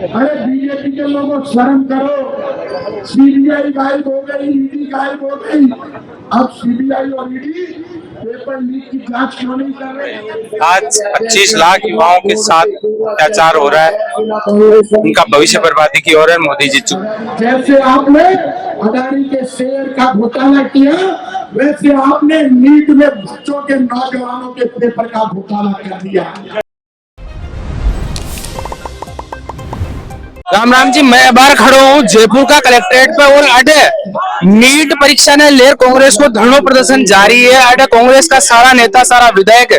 अरे बीजेपी के लोगों शर्म करो, सीबीआई गायब हो गई, ईडी गायब हो गई, अब सीबीआई और ईडी पेपर लीक की जांच क्यों नहीं कर रहे? आज 25 लाख युवाओं के साथ अत्याचार हो रहा है, उनका भविष्य बर्बादी की ओर है। मोदी जी चुप। जैसे आपने अदानी के शेयर का घोटाला किया, वैसे आपने नीट में बच्चों के नौजवानों के पेपर का घोटाला कर दिया। राम राम जी, मैं बार खड़ा हूँ जयपुर का कलेक्ट्रेट पे और अडे नीट परीक्षा ने लेकर कांग्रेस को धरना प्रदर्शन जारी है। अडे कांग्रेस का सारा नेता, सारा विधायक,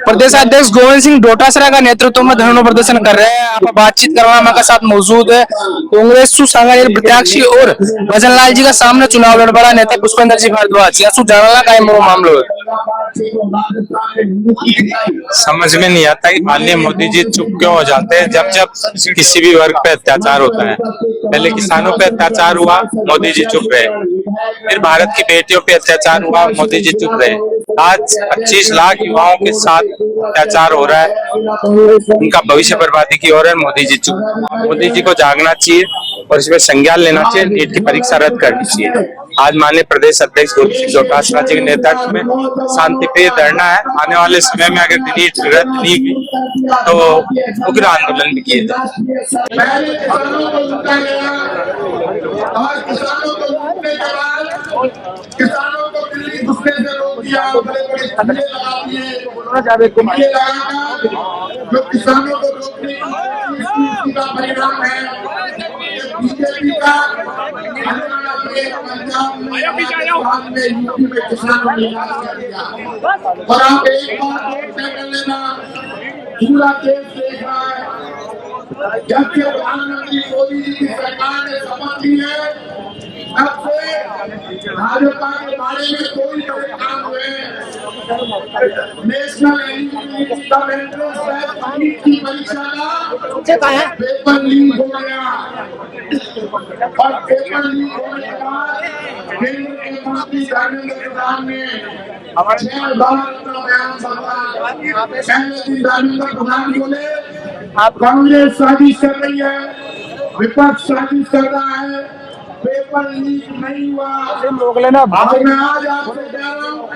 प्रदेश अध्यक्ष गोविंद सिंह डोटासरा का नेतृत्व में धरना प्रदर्शन कर रहे हैं। आप बातचीत करना हमारे साथ मौजूद है कांग्रेस सुसंगठित प्रत्याशी और भजन लाल जी का सामने चुनाव लड़ बड़ा नेता पुष्पेंद्र जी भारद्वाज जानना का मामला है। समझ में नहीं आता कि माननीय मोदी जी चुप क्यों हो जाते हैं जब जब किसी भी वर्ग पे अत्याचार होता है। पहले किसानों पे अत्याचार हुआ, मोदी जी चुप रहे। फिर भारत की बेटियों पे अत्याचार हुआ, मोदी जी चुप रहे। आज 25 लाख युवाओं के साथ अत्याचार हो रहा है, उनका भविष्य बर्बादी की ओर है। मोदी जी चुप। मोदी जी को जागना चाहिए और इसमें संज्ञान लेना चाहिए। नीट की परीक्षा रद्द करनी चाहिए। आज माननीय प्रदेश अध्यक्ष गोविंद सिंह डोटासरा जी के नेतृत्व में शांतिप्रिय धरना है। आने वाले समय में अगर नीट रद्द नहीं हुई तो उग्र आंदोलन भी किए जाए। किसानों को दिल्ली घुसने से रोक दिया, बड़े-बड़े झंडे लगा दिए, जो किसानों को रोकने का परिणाम है। बीजेपी का हरियाणा में, पंजाब में, राजस्थान में, यूपी में किसानों ने कर दिया। और आप एक बात और तय कर लेना, पूरा देश देख रहा है, जब से प्रधानमंत्री मोदी जी की सरकार ने शपथ ली है, तब से भाजपा के बारे में कोई बड़े काम हुए। नेशनल एलिजिबिलिटी एंट्रेंस टेस्ट की परीक्षा का पेपर लीक हो गया और पेपर लीक होने के बाद केंद्र के मंत्री धर्मेंद्र प्रधान ने 6 बार अपना बयान बदला। पहले दिन धर्मेंद्र प्रधान बोले कांग्रेस साजिश कर रही है, विपक्ष साजिश कर रहा है, पेपर लीक नहीं हुआ। और मैं आज आपसे कह रहा हूँ,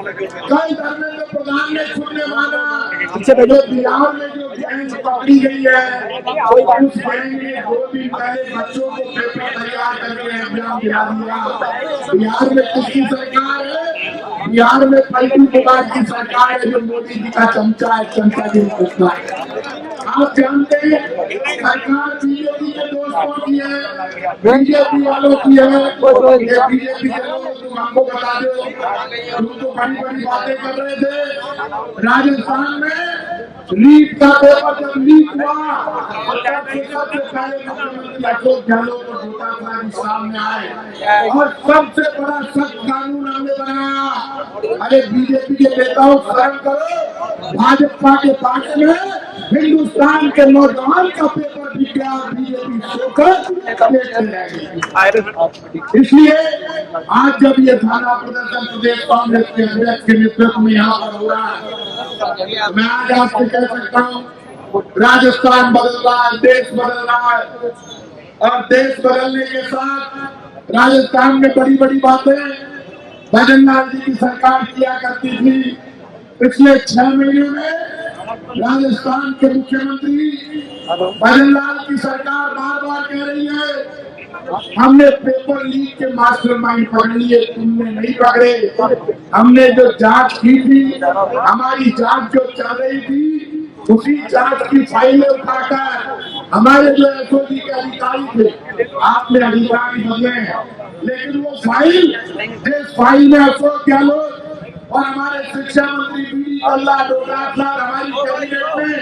कल धर्मेंद्र प्रधान ने सुनने माना जो बिहार में जो गैंग पकड़ी गई है, उस गैंग ने 2 दिन पहले बच्चों को पेपर तैयार करके एग्जाम दिला दिया। बिहार में किसकी सरकार है? बिहार में पलटू कुमार की सरकार है, जो मोदी जी का चमचा है, चमचा जी घोषणा है। आप जानते हैं सरकार बीजेपी के दोस्तों की है, बीजेपी वालों की है। बीजेपी के लोग तुम हमको बता दो, तुम तो बड़ी बड़ी बातें कर रहे थे। राजस्थान में नीट का पेपर जब लीक हुआ, सबसे पहले मुख्यमंत्री अशोक गहलोत और डोटासरा जी सामने आए और सबसे बड़ा सख्त कानून हमने बनाया। अरे बीजेपी के नेताओं, शर्म करो, भाजपा के पार्टी में हिंदुस्तान के नौजवान का पेपर भी क्या बीजेपी सोकर। इसलिए आज जब ये धरना प्रदर्शन प्रदेश कांग्रेस के अध्यक्ष के नेतृत्व में यहाँ पर हो रहा है, मैं आज आपसे कह सकता हूँ, राजस्थान बदल रहा है, देश बदल रहा है। और देश बदलने के साथ राजस्थान में बड़ी बड़ी बातें भजन लाल जी की सरकार किया करती थी। पिछले 6 महीने में राजस्थान के मुख्यमंत्री भजन लाल की सरकार बार बार कह रही है, हमने पेपर लीक के मास्टरमाइंड पकड़ लिए, तुमने नहीं पकड़े। हमने जो जांच की थी, हमारी जांच जो चल रही थी, उसी जांच की फाइलें उठाकर हमारे जो एसओजी के अधिकारी थे, आपने अधिकारी बदले हैं, लेकिन वो फाइल, जिस फाइल में अशोक गहलोत और हमारे शिक्षा मंत्री बीडी कल्ला, डोटासरा, हमारी कैबिनेट में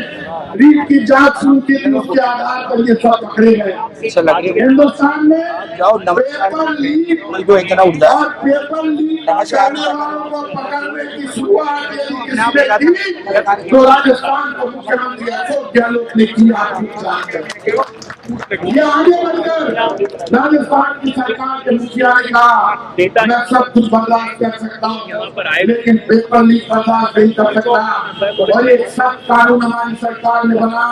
नीट की जांच शुरू की थी, उसके आधार पर ये सब पकड़े गए। हिंदुस्तान में पेपर लीक और पेपर लीक करने वालों को पकड़ने की शुरुआत यदि किसी ने की तो राजस्थान के मुख्यमंत्री अशोक गहलोत ने किया। ये आगे बढ़कर राजस्थान की सरकार के मुखिया ने कहा मैं सब कुछ बर्दाश्त कर सकता हूँ, लेकिन पेपर लीक बर्दाश्त नहीं कर सकता। और एक सख्त कानून हमारी सरकार ने बना।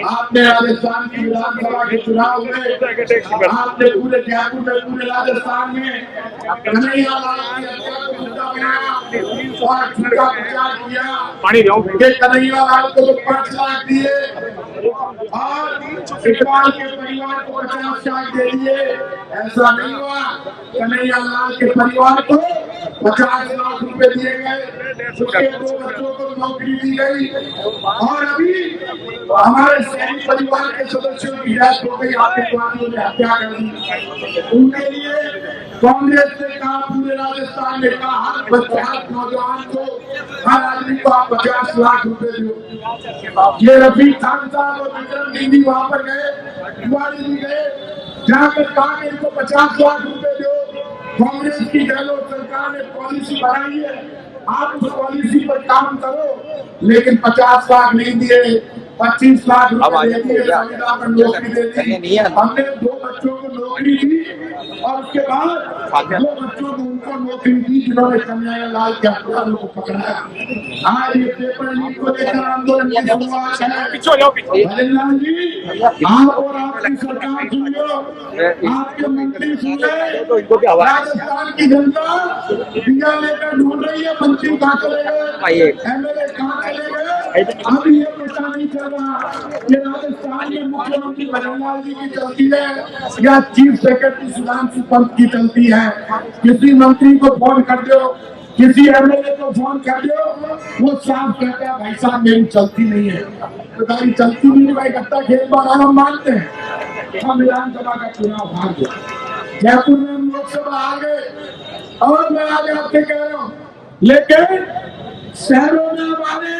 आपने राजस्थान की विधानसभा के चुनाव में आपने पूरे जयपुर में, पूरे राजस्थान में कन्हैया लाल की हत्या को मुद्दा बनाया और झूठा प्रचार किया कि कन्हैया लाल को 5 लाख दिए और इकबाल के परिवार को 50 लाख दे दिए। ऐसा नहीं हुआ। कन्हैया लाल के परिवार को 50 लाख रुपए दिए गए, उसके 2 बच्चों को नौकरी दी गई और अभी हमारे सैनिक परिवार के सदस्यों की डेथ हो गई, आतंकवादियों ने हत्या कर दी। उनके लिए कांग्रेस ने कहा, पूरे राजस्थान में कहा, हर बच्चे, हर नौजवान को, हर आदमी को आप 50 लाख रुपए दो। ये रफीक खान साहब और विक्रम गिंडी वहां पर गए, दिवाली भी गए, जाकर कहा इनको 50 लाख रुपए दो। कांग्रेस की गहलोत सरकार ने पॉलिसी बनाई है, आप उस पॉलिसी पर काम करो, लेकिन 50 लाख नहीं दिए, 25 लाख रुपए दे दिए, संविदा पर नौकरी दे दी। हमने 2 बच्चों को नौकरी दी और उसके बाद 2 बच्चों को उनको नौकरी दी जिन्होंने कन्हैया लाल के हत्यारों को पकड़ा। आज ये पेपर लीक को लेकर आंदोलन की शुरुआत है। हरिलाल जी, आप और आपकी सरकार सुन लो, आपके मंत्री सुन ले, राजस्थान की जनता दिया लेकर ढूंढ रही है मंत्री कहाँ चले गए, एमएलए कहाँ चले गए। अभी ये पता नहीं चल रहा कि राजस्थान में मुख्यमंत्री हरिलाल जी की चलती है या चीफ सेक्रेटरी सुधांशु पंत की चलती है। किसी मंत्री को फोन कर दो, किसी एमएलए को फोन कर दो, वो साफ कहता है भाई साहब मेरी चलती नहीं है। तो भाई चलती नहीं भाई, गत्ता खेल बार हम मानते हैं। हम विधानसभा का चुनाव हार गए, जयपुर में हम लोकसभा आ गए और मैं आज आपसे कह रहा हूँ, लेकिन शहरों में हमारे,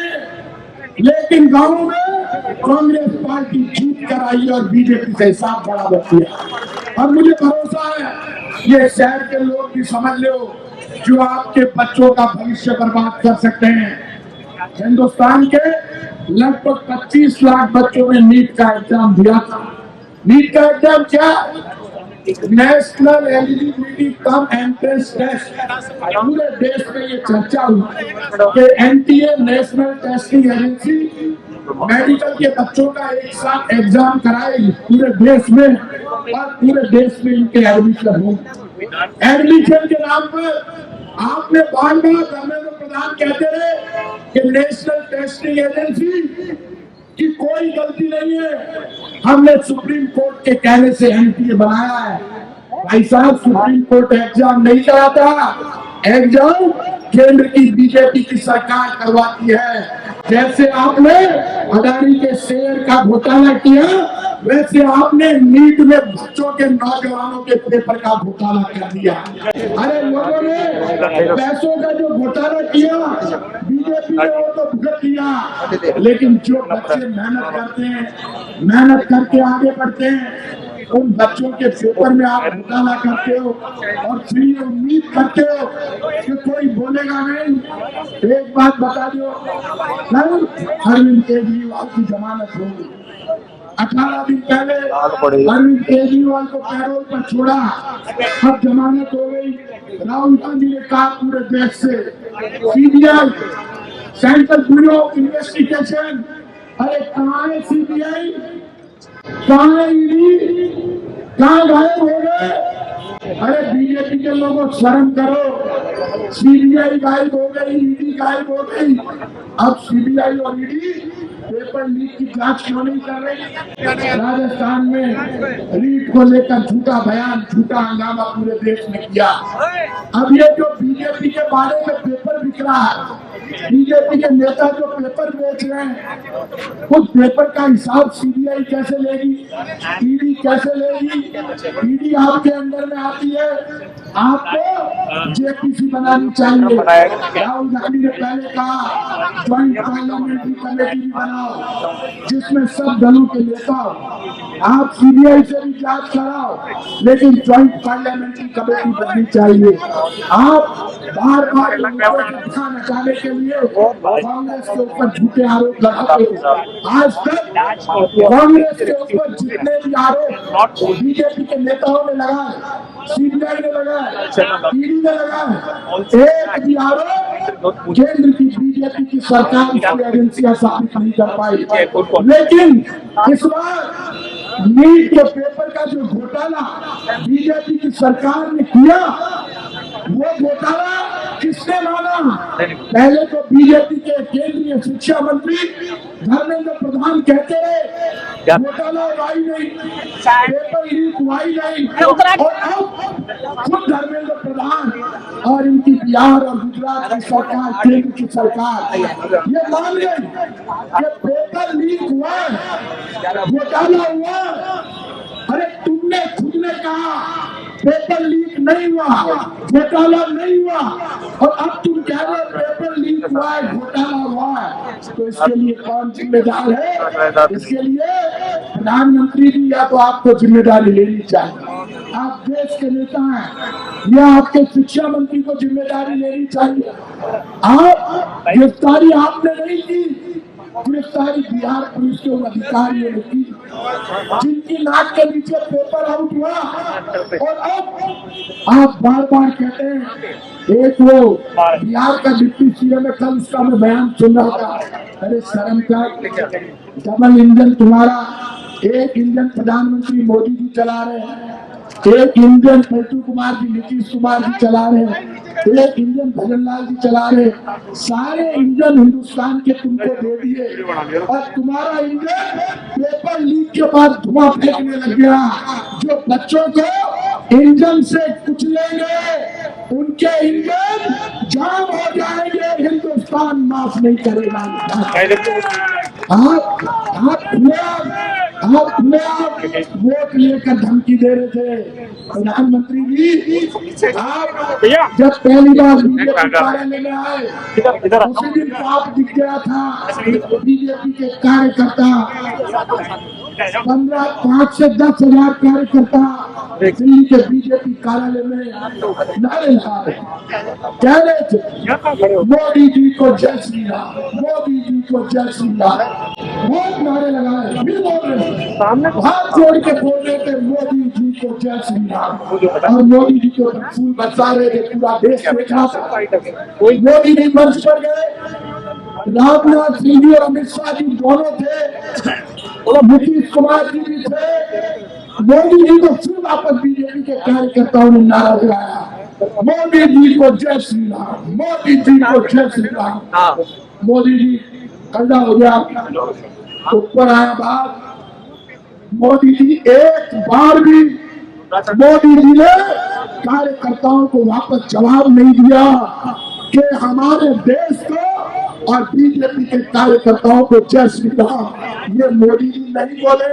लेकिन गांवों में कांग्रेस पार्टी जीत कर आई और बीजेपी से हिसाब बराबर किया। और मुझे भरोसा है ये शहर के लोग भी समझ लो जो आपके बच्चों का भविष्य बर्बाद कर सकते हैं। हिंदुस्तान के लगभग 25 लाख बच्चों ने नीट का एग्जाम दिया था। नीट का एग्जाम क्या? National eligibility cum entrance test. पूरे देश में ये चर्चा हुई कि NTA national testing agency medical के बच्चों का एक साथ एग्जाम कराएगी पूरे देश में और पूरे देश में इनके एडमिशन होंगे। एडमिशन के नाम पर आपने बार बार धर्मेंद्र प्रधान कहते रहे कि नेशनल टेस्टिंग एजेंसी की कोई गलती नहीं है, हमने सुप्रीम कोर्ट के कहने से एनटीए बनाया है। भाई साहब, सुप्रीम कोर्ट एग्जाम नहीं कराता, एग्जाम केंद्र की बीजेपी की सरकार करवाती है। जैसे आपने अदानी के शेयर का घोटाला किया, वैसे आपने नीट में बच्चों के, नौजवानों के पेपर का घोटाला कर दिया। अरे लोगों ने पैसों का जो घोटाला किया बीजेपी ने वो तो भुगत लिया, लेकिन जो बच्चे मेहनत करते हैं, मेहनत करके आगे बढ़ते हैं, उन बच्चों के पेपर में आप घोटाला करते हो और फिर ये उम्मीद करते हो कि कोई बोलेगा नहीं। एक बात बता दो, कल अरविंद केजरीवाल की जमानत होगी। 18 दिन पहले अरविंद केजरीवाल को पैरोल पर छोड़ा, अब जमानत हो गई। राहुल गांधी ने कहा पूरे देश से CBI, central bureau of investigation, अरे कहाँ है सीबीआई, कहाँ है ईडी, कहाँ गायब हो गए? अरे बीजेपी के लोगों शर्म करो, सीबीआई गायब हो गई, ईडी गायब हो गई, अब सीबीआई और ईडी पेपर लीक की जांच क्यों नहीं कर रही? राजस्थान में लीक को लेकर झूठा बयान, झूठा हंगामा पूरे देश में किया। अब ये जो बीजेपी के बारे में पेपर बिक रहा है, बीजेपी के नेता जो पेपर बेच रहे हैं, उस पेपर का हिसाब सीबीआई कैसे लेगी, ईडी कैसे लेगी? ईडी आपके अंदर में आती है, आपको जेपीसी बनानी चाहिए। राहुल गांधी ने पहले कहा ज्वाइंट पार्लियामेंट्री कमेटी भी बनाओ जिसमें सब दलों के नेता हो। आप सीबीआई से भी जांच कराओ, लेकिन ज्वाइंट पार्लियामेंट्री कमेटी बननी चाहिए। आप बार बार ध्यान हटाने के लिए कांग्रेस के ऊपर झूठे आरोप लगाते हो। आज तक कांग्रेस के ऊपर जितने भी आरोप बीजेपी के नेताओं ने लगाए, सीबीआई ने लगाए, ईडी ने लगाए, एक भी आरोप केंद्र की बीजेपी की सरकार की एजेंसियां साबित नहीं कर पाई। लेकिन इस बार नीट के पेपर का जो घोटाला बीजेपी की सरकार ने किया, वो घोटाला किसने माना? पहले तो बीजेपी के केंद्रीय शिक्षा मंत्री धर्मेंद्र प्रधान कहते रहे घोटाला हुआ ही नहीं, पेपर लीक हुआ ही नहीं, और अब खुद धर्मेंद्र प्रधान और इनकी बिहार और गुजरात की सरकार, केंद्र की सरकार ये मान गई कि पेपर लीक हुआ, घोटाला हुआ। अरे तुमने खुद ने कहा पेपर लीक नहीं हुआ, घोटाला नहीं हुआ, और अब तुम कह रहे हो पेपर लीक हुआ है, घोटाला हुआ है। तो इसके लिए कौन जिम्मेदार है? इसके लिए प्रधानमंत्री जी या तो आपको जिम्मेदारी लेनी चाहिए, आप देश के नेता हैं, या आपके शिक्षा मंत्री को जिम्मेदारी लेनी चाहिए। आप गिरफ्तारी आपने नहीं की, गिरफ्तारी बिहार पुलिस के उन अधिकारियों ने की जिनकी नाक के नीचे पेपर आउट हुआ। और अब आप बार बार कहते हैं, एक वो बिहार का डिप्टी सीएम है, कल उसका मैं बयान सुन रहा था, अरे शर्म कर, डबल इंजन तुम्हारा, एक इंजन प्रधानमंत्री मोदी जी चला रहे हैं, एक इंजन पलटू कुमार जी, नीतीश कुमार जी चला रहे हैं, एक इंजन भजनलाल जी चला रहे, सारे इंजन हिंदुस्तान के तुमको दे दिए, और तुम्हारा इंजन पेपर लीक के बाद धुआं फेंकने लग गया। जो बच्चों को इंजन से कुचलेंगे उनके इंजन जाम हो जाएंगे, हिंदुस्तान माफ नहीं करेगा। आप वोट लेकर धमकी दे रहे थे प्रधानमंत्री जी। आप जब पहली बार बीजेपी कार्यालय में आए उसी दिन आप दिख गया था बीजेपी के कार्यकर्ता, 5 से 10 हजार कार्यकर्ता दिल्ली के बीजेपी कार्यालय में नारे लगा रहे, कह रहे थे मोदी जी को जय श्री राम, मोदी जी को जय श्री राम, बहुत नारे लगाए, फिर बोल रहे हाथ जोड़ के बोल रहे थे मोदी जी को जय श्री राम, और मोदी जी को फूल बरसा रहे थे, पूरा देश बैठा था। मोदी जी मंच पर गए, राजनाथ सिंह जी और अमित शाह जी दोनों थे, नीतीश कुमार जी भी थे। मोदी जी को फिर वापस बीजेपी के कार्यकर्ताओं ने नारा लगाया, मोदी जी को जय श्री राम, मोदी जी को जय श्री राम। मोदी जी खड़ा हो गया, ऊपर आया बात, मोदी जी एक बार भी मोदी जी ने कार्यकर्ताओं को वापस जवाब नहीं दिया कि हमारे देश को और बीजेपी के कार्यकर्ताओं को जय श्री राम। ये मोदी जी नहीं बोले,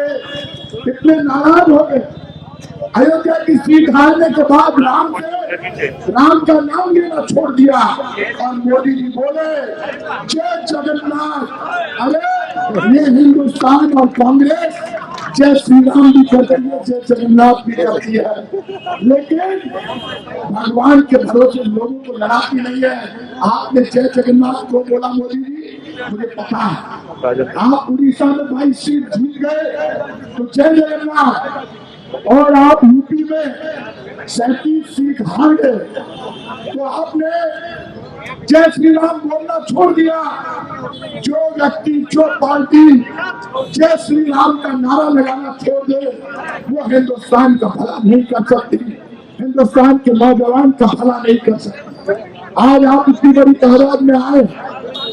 कितने नाराज हो गए। अयोध्या की सीट हारने के बाद राम का नाम लेना छोड़ दिया, और मोदी जी बोले जय जगन्नाथ। अरे ये हिंदुस्तान और कांग्रेस जय श्री राम भी करती है, जय जगन्नाथ भी करती है, लेकिन भगवान के भरोसे लोगों को लड़ाती नहीं है। आपने जय जगन्नाथ को बोला मोदी जी, मुझे पता है आप उड़ीसा में 22 सीट जीत गए तो जय जगन्नाथ, और आप यूपी में 37 सीट हार गए तो आपने जय श्री राम बोलना छोड़ दिया। जो व्यक्ति, जो पार्टी जय श्री राम का नारा लगाना छोड़ दे वो हिंदुस्तान का भला नहीं कर सकती, हिंदुस्तान के नौजवान का भला नहीं कर सकती। आज आप इतनी बड़ी तादाद में आए,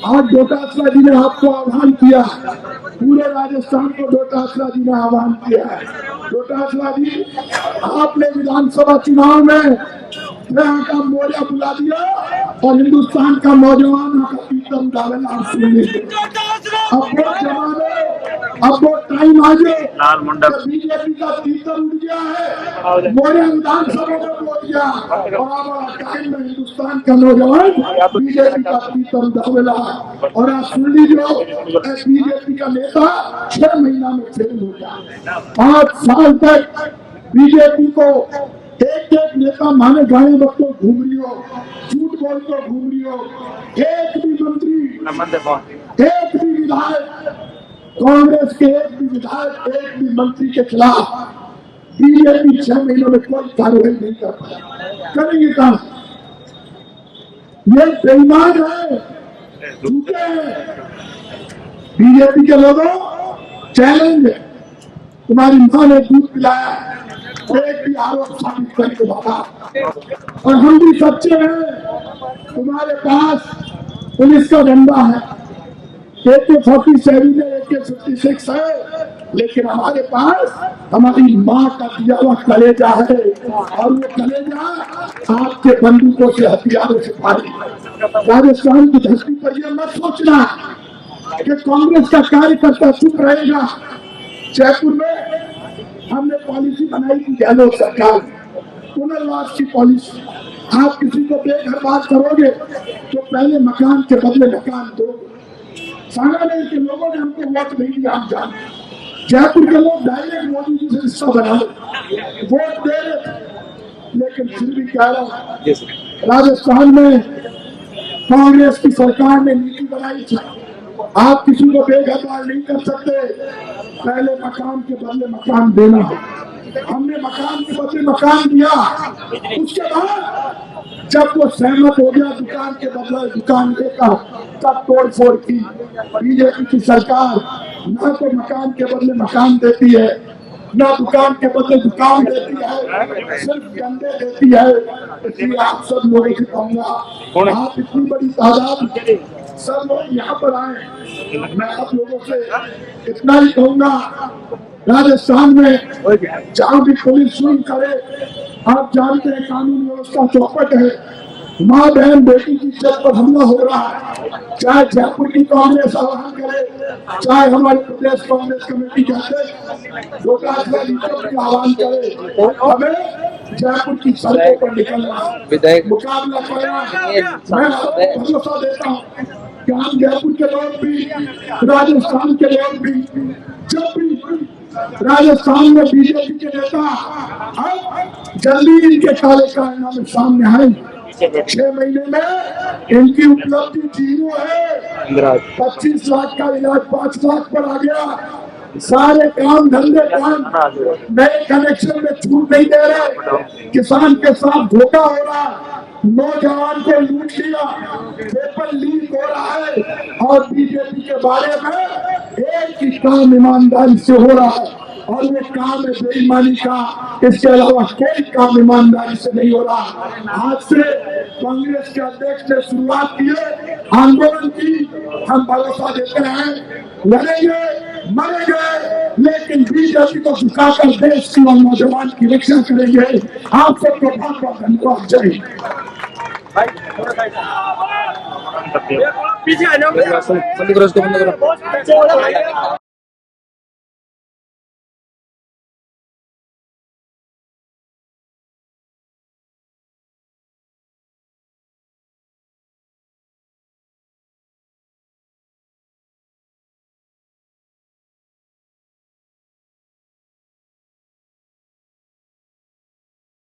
आज डोटासरा जी ने आपको आह्वान किया, पूरे राजस्थान को डोटासरा जी ने आह्वान किया है। डोटासरा जी, आपने विधानसभा चुनाव में यहाँ का मोर्चा बुला दिया और हिंदुस्तान का नौजवान का पीतम डालन आप सुन लीजिए। अब वो जमाने, अब वो टाइम आ गए, बीजेपी का पीतम उड़ गया है, मोर्चा विधानसभा में बोल गया, और अब टाइम में हिंदुस्तान का नौजवान बीजेपी का पीतम डावेला। और आप सुन लीजिए, बीजेपी का नेता 6 महीना में फेल हो गया। 5 साल तक बीजेपी को एक नेता माने गाने वक्त घूम रही हो, झूठ बोल कर घूम रही हो, एक भी मंत्री, एक भी विधायक, कांग्रेस के एक भी विधायक, एक भी मंत्री के खिलाफ बीजेपी 6 महीनों में कोई कार्रवाई नहीं कर पाया। करेंगे कहा? ये बेईमान है, झूठे हैं। बीजेपी के लोगों चैलेंज है, तुम्हारी मां ने दूध पिलाया, एक भी आरोप साबित करके बता। और हम भी सच्चे हैं, तुम्हारे पास पुलिस का डंडा है, AK-47 है, AK-56 है, लेकिन हमारे पास हमारी माँ का दिया हुआ कलेजा है, और वो कलेजा आपके बंदूकों से, हथियारों से फाड़ी। राजस्थान की धरती पर यह मत सोचना कि कांग्रेस का कार्यकर्ता चुप रहेगा। जयपुर में हमने पॉलिसी बनाई थी, गहलोत सरकार, पुनर्वास की पॉलिसी। आप किसी को बेघर बात करोगे तो पहले मकान के बदले मकान दोगे। सांगानेर के लोगों ने हमको वोट नहीं दिया, हम जानते। जयपुर के लोग डायरेक्ट मोदी जी से रिश्ता बना वोट दे रहे थे, लेकिन फिर भी कह रहा हूं, राजस्थान में कांग्रेस की सरकार ने नीति बनाई थी, आप किसी को बेघर नहीं कर सकते, पहले मकान के बदले मकान देना है। हमने मकान के बदले मकान दिया, उसके बाद जब वो सहमत हो गया दुकान के बदले दुकान देगा, तब तोड़ फोड़ की। बीजेपी की सरकार ना तो मकान के बदले मकान देती है, ना दुकान के बदले दुकान देती है, सिर्फ गंदे देती है। इसलिए आप सब लोगों से कहूंगा, आप इतनी बड़ी तादाद सब लोग यहाँ पर आए, मैं आप लोगों से इतना ही कहूंगा, राजस्थान में जहाँ भी पुलिस शुरू करे, आप जानते हैं कानून व्यवस्था चौपट है, माँ बहन बेटी की इज्जत पर हमला हो रहा है। चाहे जयपुर की कांग्रेस आह्वान करे, चाहे हमारे प्रदेश कांग्रेस कमेटी कहते आह्वान करे, हमें जयपुर की सड़कों पर निकलना, मुकाबला करना। मैं भरोसा देता हूँ कि हम जयपुर के लोग भी, राजस्थान के लोग भी, जब भी राजस्थान में बीजेपी के नेता अब जल्दी इनके काले कारनामे सामने आए, 6 महीने में इनकी उपलब्धि 0 है। 25 लाख का इलाज 5 लाख पर आ गया, सारे काम धंधे काम, नए कनेक्शन में छूट नहीं दे रहे, किसान के साथ धोखा हो रहा, नौजवान को लूट लिया, पेपर लीक हो रहा है, और बीजेपी के बारे में एक ही काम ईमानदारी से हो रहा है, और वो काम है बेईमानी का। इसके अलावा कोई काम ईमानदारी से नहीं हो रहा। आज से कांग्रेस के अध्यक्ष ने शुरुआत की है आंदोलन की, हम भरोसा देते हैं, लड़ेंगे मरेंगे, लेकिन बीजेपी को झुकाकर देश की और नौजवान की रक्षा करेंगे। आप सबको बहुत बहुत धन्यवाद। जय पीछे आ जाओ।